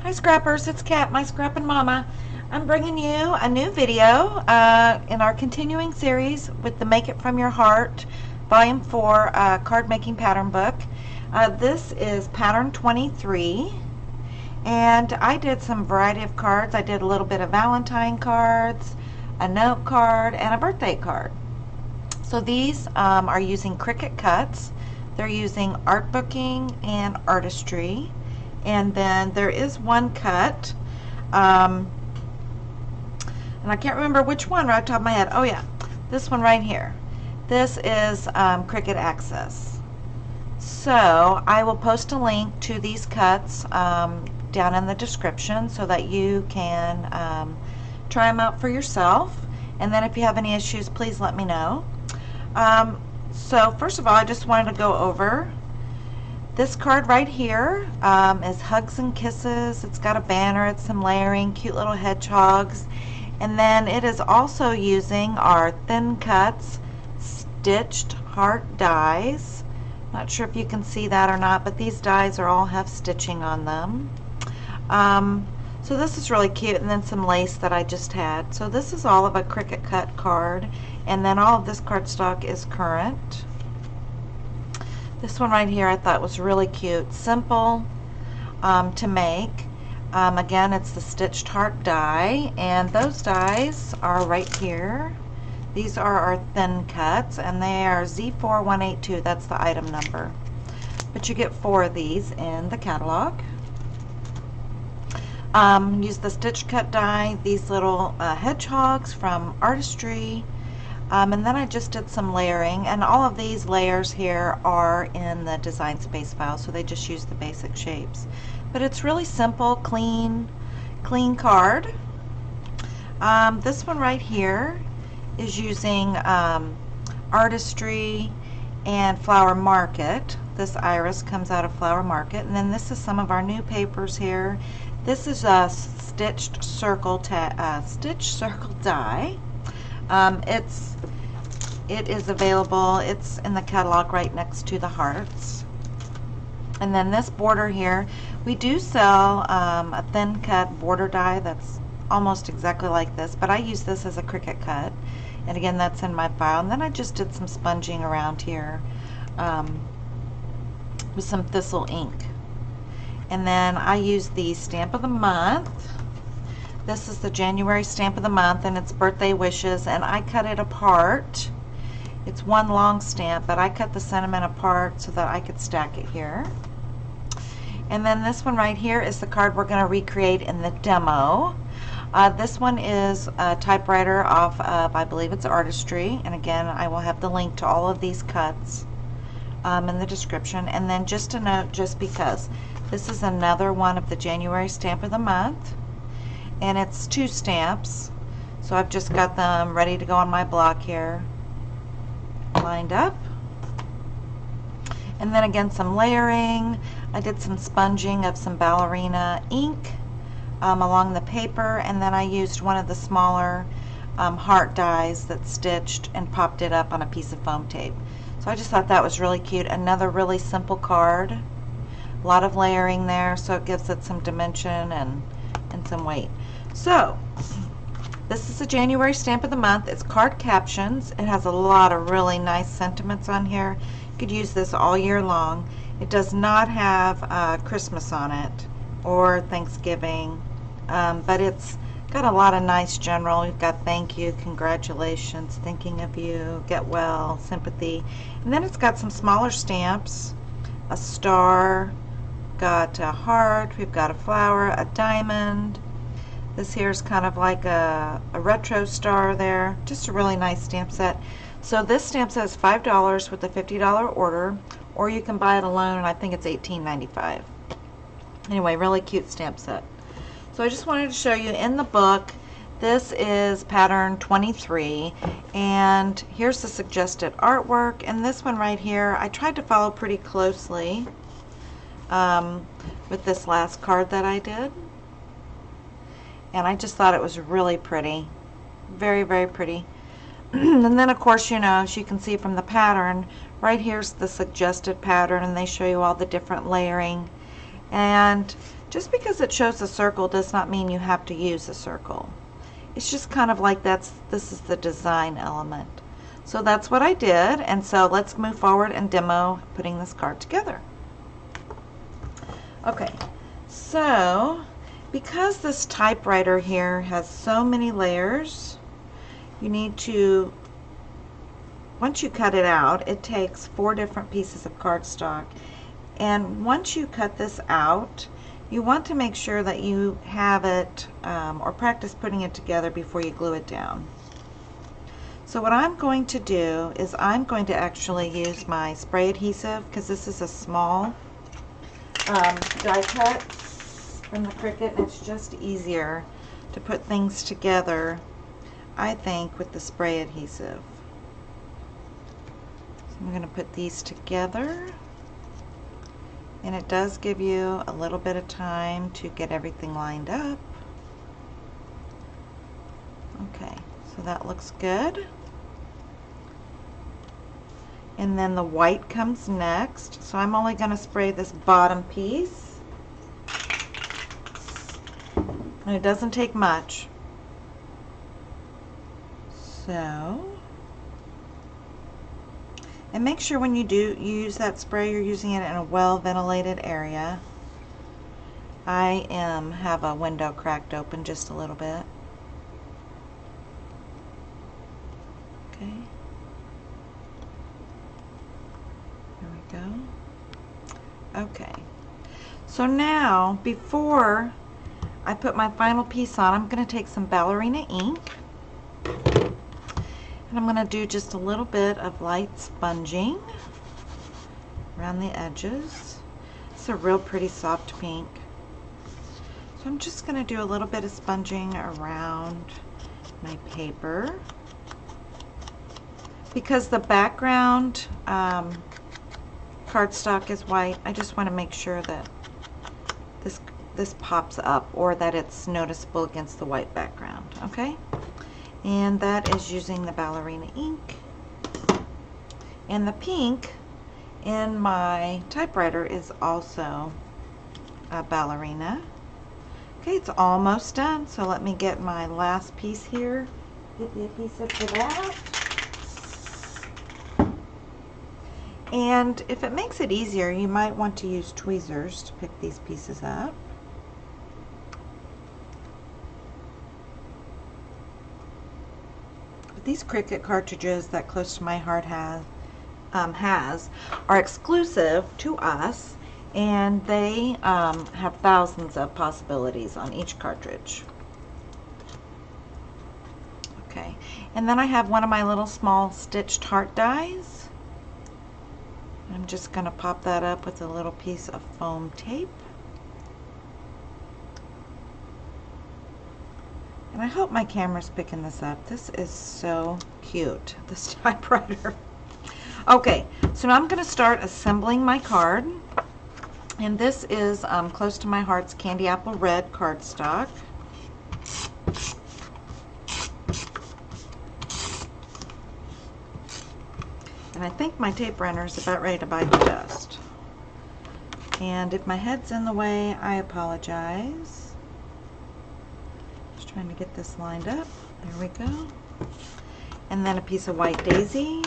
Hi Scrappers, it's Kat, my scrapping mama. I'm bringing you a new video in our continuing series with the Make It From Your Heart Volume 4 card making pattern book. This is pattern 23, and I did some variety of cards. I did a little bit of Valentine cards, a note card, and a birthday card. So these are using Cricut cuts. They're using Artbooking and Artistry. And then there is one cut, and I can't remember which one right off the top of my head. Oh yeah, this one right here. This is Cricut Access. So I will post a link to these cuts down in the description so that you can try them out for yourself. And then if you have any issues, please let me know. So first of all, I just wanted to go over this card right here. Is Hugs and Kisses. It's got a banner, it's some layering, cute little hedgehogs, and then it is also using our thin cuts stitched heart dies. Not sure if you can see that or not, but these dies are all have stitching on them. So this is really cute, and then some lace that I just had. So this is all of a Cricut cut card, and then all of this cardstock is current. This one right here I thought was really cute, simple to make. Again, it's the stitched heart die, and those dies are right here. These are our thin cuts, and they are Z4182. That's the item number. But you get 4 of these in the catalog. Use the stitch cut die, these little hedgehogs from Artistry. And then I just did some layering, and all of these layers here are in the design space file, so they just use the basic shapes. But it's really simple, clean card. This one right here is using Artistry and Flower Market. This iris comes out of Flower Market, and then this is some of our new papers here. This is a stitched circle die. It is available, it's in the catalog right next to the hearts. And then this border here, we do sell a thin cut border die that's almost exactly like this, but I use this as a Cricut cut, and again that's in my file. And then I just did some sponging around here with some thistle ink. And then I use the stamp of the month. This is the January stamp of the month, and it's Birthday Wishes, and I cut it apart. It's one long stamp, but I cut the sentiment apart so that I could stack it here. And then this one right here is the card we're going to recreate in the demo. This one is a typewriter off of, I believe it's Artistry, and again I will have the link to all of these cuts in the description. And then just a note, just because this is another one of the January stamp of the month, and it's 2 stamps, so I've just got them ready to go on my block here, lined up. And then again some layering. I did some sponging of some ballerina ink along the paper, and then I used one of the smaller heart dies that stitched and popped it up on a piece of foam tape. So I just thought that was really cute. Another really simple card, a lot of layering there, so it gives it some dimension and some weight. So this is the January stamp of the month. It's card captions. It has a lot of really nice sentiments on here. You could use this all year long. It does not have Christmas on it or Thanksgiving, but it's got a lot of nice general. You've got thank you, congratulations, thinking of you, get well, sympathy. And then it's got some smaller stamps, a star, got a heart, we've got a flower, a diamond. This here is kind of like a retro star there. Just a really nice stamp set. So this stamp set is $5 with a $50 order, or you can buy it alone, and I think it's $18.95. Anyway, really cute stamp set. So I just wanted to show you in the book, this is pattern 23, and here's the suggested artwork. And this one right here, I tried to follow pretty closely with this last card that I did. And I just thought it was really pretty. Very, very pretty. And then of course, you know, as you can see from the pattern, right here's the suggested pattern, and they show you all the different layering. And Just because it shows a circle does not mean you have to use a circle. It's just kind of like this is the design element. So that's what I did, and so let's move forward and demo putting this card together. Okay, so because this typewriter here has so many layers, you need to, once you cut it out, it takes 4 different pieces of cardstock, and once you cut this out, you want to make sure that you have it or practice putting it together before you glue it down. So what I'm going to do is I'm going to actually use my spray adhesive, because this is a small die cut from the Cricut, and it's just easier to put things together, I think, with the spray adhesive. So I'm going to put these together, and it does give you a little bit of time to get everything lined up. Okay, so that looks good. And then the white comes next. So I'm only going to spray this bottom piece. And it doesn't take much. So, and make sure when you use that spray, you're using it in a well ventilated area. I have a window cracked open just a little bit. Okay. There we go. Okay. So now, before I put my final piece on, I'm going to take some ballerina ink. And I'm going to do just a little bit of light sponging around the edges. It's a real pretty soft pink. So I'm just going to do a little bit of sponging around my paper. Because the background cardstock is white, I just want to make sure that this pops up, or that it's noticeable against the white background. Okay? And that is using the ballerina ink. And the pink in my typewriter is also a ballerina. Okay, it's almost done, so let me get my last piece here. Get the adhesive for that. And if it makes it easier, you might want to use tweezers to pick these pieces up. These Cricut cartridges that Close to My Heart has are exclusive to us, and they have thousands of possibilities on each cartridge. Okay, and then I have one of my little small stitched heart dies. I'm just going to pop that up with a little piece of foam tape. And I hope my camera's picking this up. This is so cute, this typewriter. Okay, so now I'm going to start assembling my card. And this is Close to My Heart's Candy Apple Red cardstock. And I think my tape runner is about ready to bite the dust. And if my head's in the way, I apologize. Just trying to get this lined up. There we go. And then a piece of white daisy.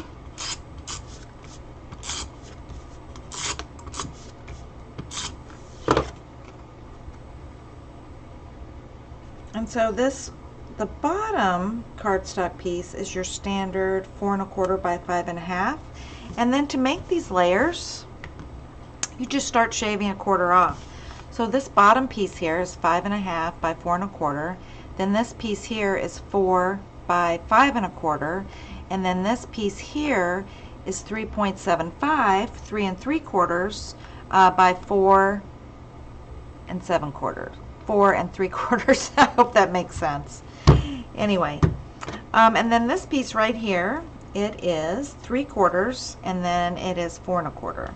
And so the bottom cardstock piece is your standard 4 1/4 by 5 1/2. And then to make these layers, you just start shaving 1/4 off. So this bottom piece here is 5 1/2 by 4 1/4. Then this piece here is 4 by 5 1/4. And then this piece here is 3.75, 3 3/4 by 4 7/4. 4 3/4. I hope that makes sense. Anyway, and then this piece right here, it is 3/4, and then it is 4 1/4.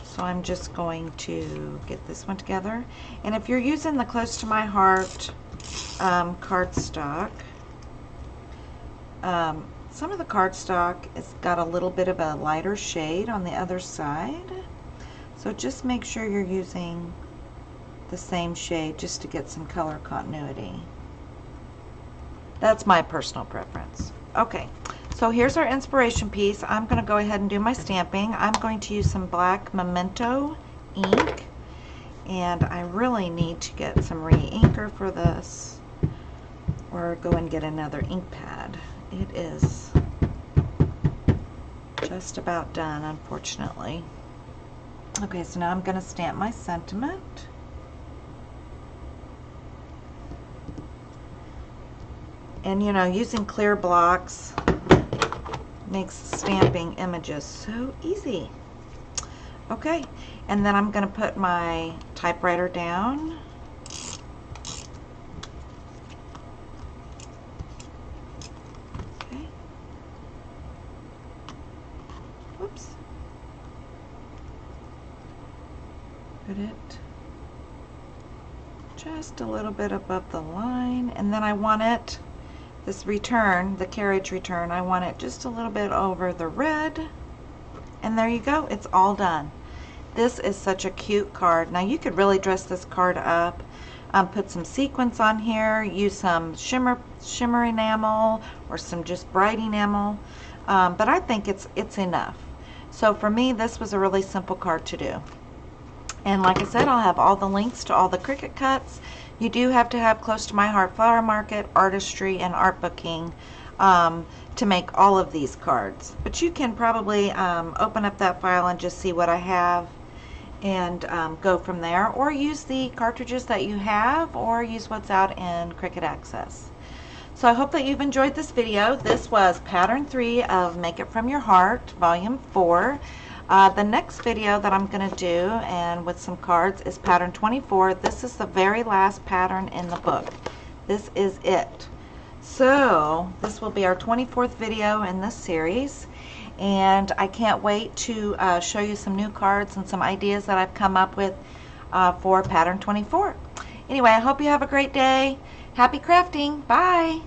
So I'm just going to get this one together. And if you're using the Close to My Heart cardstock, some of the cardstock has got a little bit of a lighter shade on the other side. So just make sure you're using the same shade just to get some color continuity. That's my personal preference. Okay, so here's our inspiration piece. I'm going to go ahead and do my stamping. I'm going to use some black Memento ink, and I really need to get some re-inker for this, or go and get another ink pad. It is just about done, unfortunately. Okay, so now I'm going to stamp my sentiment. And you know, using clear blocks makes stamping images so easy. Okay, and then I'm going to put my typewriter down. Okay. Whoops. Put it just a little bit above the line, and then I want it, this return, the carriage return, I want it just a little bit over the red, and there you go, it's all done. This is such a cute card. Now you could really dress this card up, put some sequins on here, use some shimmer enamel or some just bright enamel, but I think it's enough. So for me, this was a really simple card to do. And like I said, I'll have all the links to all the Cricut cuts. You do have to have Close to My Heart Flower Market, Artistry, and Artbooking to make all of these cards. But you can probably open up that file and just see what I have and go from there. Or use the cartridges that you have, or use what's out in Cricut Access. So I hope that you've enjoyed this video. This was Pattern 3 of Make It From Your Heart, Volume 4. The next video that I'm going to do, and with some cards, is Pattern 24. This is the very last pattern in the book. This is it. So this will be our 24th video in this series, and I can't wait to show you some new cards and some ideas that I've come up with for Pattern 24. Anyway, I hope you have a great day. Happy crafting. Bye.